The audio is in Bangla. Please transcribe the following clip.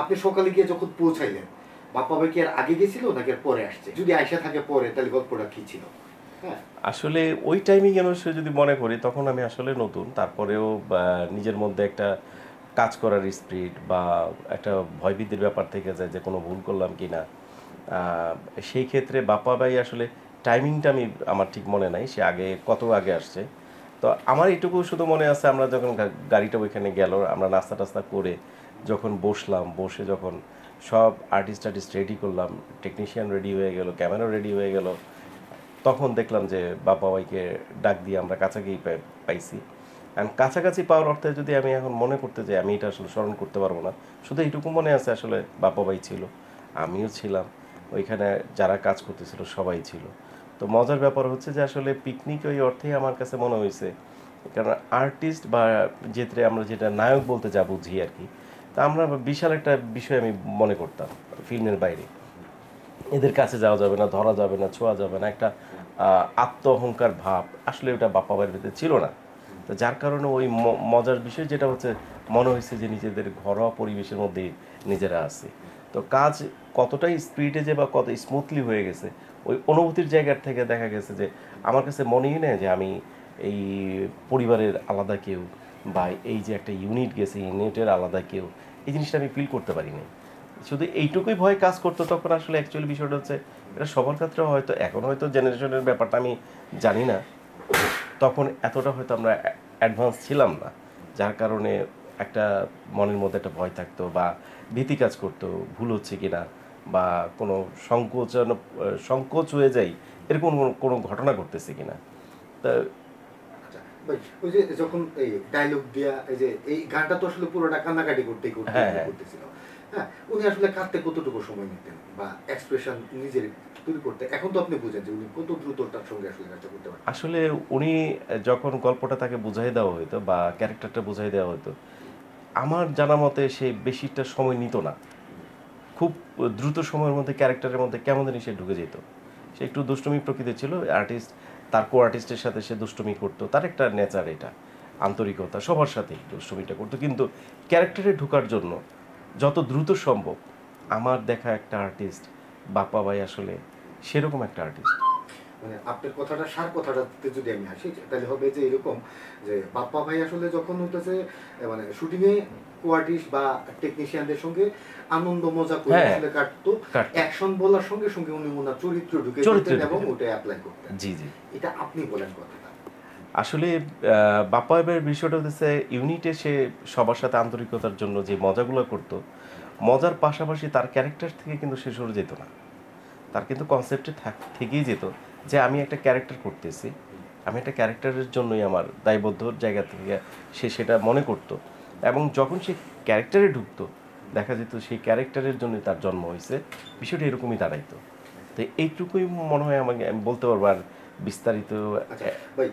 আপনি সকালে গিয়ে যখন পৌঁছাইলেন, বাপ্পা ভাই কি আর আগে গেছিল নাকি আর পরে আসছে? যদি আইসা থাকে পরে তাহলে গল্পটা কি ছিল? হ্যাঁ। আসলে ওই টাইমিং এর অবশ্যই যদি মনে করি তখন আমি আসলে নতুন, তারপরেও নিজের মধ্যে একটা কাজ করার স্পিরিট বা একটা ভয়ভীতির ব্যাপার থেকে যায় যে কোনো ভুল করলাম কি না। আহ, সেই ক্ষেত্রে বাপ্পা ভাই আসলে টাইমিংটা আমার ঠিক মনে নাই সে আগে কত আগে আসছে। তো আমার এটুকু শুধু মনে আছে আমরা যখন গাড়িটা ওইখানে গেল, আমরা নাস্তা টাস্তা করে যখন বসলাম, বসে যখন সব আর্টিস্ট রেডি করলাম, টেকনিশিয়ান রেডি হয়ে গেল, ক্যামেরা রেডি হয়ে গেল, তখন দেখলাম যে বাপ্পা ভাইকে ডাক দিয়ে আমরা কাছাকাছি পাইছি। অ্যান্ড কাছাকাছি পাওয়ার অর্থে যদি আমি এখন মনে করতে যাই, আমি এটা আসলে স্মরণ করতে পারবো না। শুধু এইটুকু মনে আছে আসলে বাপ্পা ভাই ছিল, আমিও ছিলাম, ওইখানে যারা কাজ করতেছিল সবাই ছিল। তো মজার ব্যাপার হচ্ছে যে আসলে পিকনিক ওই অর্থেই আমার কাছে মনে হয়েছে, কারণ আর্টিস্ট বা যেতে আমরা যেটা নায়ক বলতে যা বুঝি আর কি, তা আমরা বিশাল একটা বিষয় আমি মনে করতাম ফিল্মের বাইরে। এদের কাছে যাওয়া যাবে না, ধরা যাবে না, ছোঁয়া যাবে না, একটা আত্ম অহংকার ভাব আসলে ওটা বাপ্পা ভাইয়ের ভিতরে ছিল না। তো যার কারণে ওই মজার বিষয় যেটা হচ্ছে মনে হয়েছে যে নিজেদের ঘরোয়া পরিবেশের মধ্যে নিজেরা আছে। তো কাজ কতটাই স্পিডে যে বা কত স্মুথলি হয়ে গেছে ওই অনুভূতির জায়গার থেকে দেখা গেছে যে আমার কাছে মনেই নেই যে আমি এই পরিবারের আলাদা কেউ বা এই যে একটা ইউনিট গেছে ইউনিটের আলাদা কেউ, এই জিনিসটা আমি ফিল করতে পারিনি। শুধু এইটুকুই ভয় কাজ করতো তখন। আসলে অ্যাকচুয়ালি বিষয়টা হচ্ছে এটা সবার ক্ষেত্রে হয়তো, এখন হয়তো জেনারেশনের ব্যাপারটা আমি জানি না, তখন এতটা হয়তো আমরা অ্যাডভান্স ছিলাম না, যার কারণে একটা মনের মধ্যে একটা ভয় থাকতো বা ভীতি কাজ করতো ভুল হচ্ছে কিনা বা কোনো সংকোচ হয়ে যাই এরকম কোনো ঘটনা ঘটতেছে কিনা। তা আচ্ছা ভাই, ওই যে যখন এই ডায়লগ দিয়া এই যে এই গানটা তো আসলে পুরোটা কান্নাকাটি করতে করতে হ্যাঁ, হ্যাঁ, করতেছিল। হ্যাঁ, উনি আসলে কাঁদতে কতটুকু সময় নিতেন বা এক্সপ্রেশন নিজের তৈরি করতে? এখন তো আপনি বুঝেন যে উনি কত দ্রুততার সঙ্গে আসলে কাজটা করতে পারেন। আসলে উনি যখন গল্পটা তাকে বুঝাই দেওয়া হতো বা ক্যারেক্টারটা বুঝাই দেওয়া হতো, আমার জানা মতে সে বেশিটা সময় নিত না। খুব দ্রুত সময়ের মধ্যে ক্যারেক্টারের মধ্যে কেমন জানি সে ঢুকে যেত। সে একটু দুষ্টুমি প্রকৃতির ছিল, আর্টিস্ট তার কো আর্টিস্টের সাথে সে দুষ্টুমি করতো, তার একটা নেচার এটা, আন্তরিকতা, সবার সাথেই দুষ্টুমিটা করতো। কিন্তু ক্যারেক্টারে ঢোকার জন্য যত দ্রুত সম্ভব আমার দেখা একটা আর্টিস্ট বাপ্পা ভাই আসলে সেরকম একটা আর্টিস্ট। মানে আপনার কথাটা সার কথাটাতে যদি আমি আসি তাহলে হবে যে এরকম যে বাপ্পা ভাই আসলে যখন হতেছে মানে শুটিং এ কোয়ার্টিস্ট বা টেকনিশিয়ানদের সঙ্গে আনন্দ মজা করে হ্যাঁ, আসলে কাটতো, কাটতো, অ্যাকশন বলার সঙ্গে সঙ্গে উনি ওনার চরিত্র ঢুকে চরিত্রে দিতেন ঢুকে এবং যেত। ওটা অ্যাপ্লাই করতেন। জি, জি। এটা আপনি বলেন কথাটা। আসলে বাপ্পা ভাইয়ের বিষয়টা হচ্ছে ইউনিটে সে সবার সাথে আন্তরিকতার জন্য যে মজাগুলো করতো, মজার পাশাপাশি তার ক্যারেক্টার থেকে কিন্তু সে সরে যেত না। তার কিন্তু কনসেপ্টে থেকেই যেত যে আমি একটা ক্যারেক্টার করতেছি, আমি একটা ক্যারেক্টারের জন্যই আমার দায়বদ্ধর জায়গা থেকে সে সেটা মনে করতো। এবং যখন সে ক্যারেক্টারে ঢুকতো দেখা যেত সেই ক্যারেক্টারের জন্যই তার জন্ম হয়েছে, বিষয়টা এরকমই দাঁড়াইতো। তো এইটুকুই মনে হয় আমাকে আমি বলতে পারবো। আর বিস্তারিত আচ্ছা ভাই,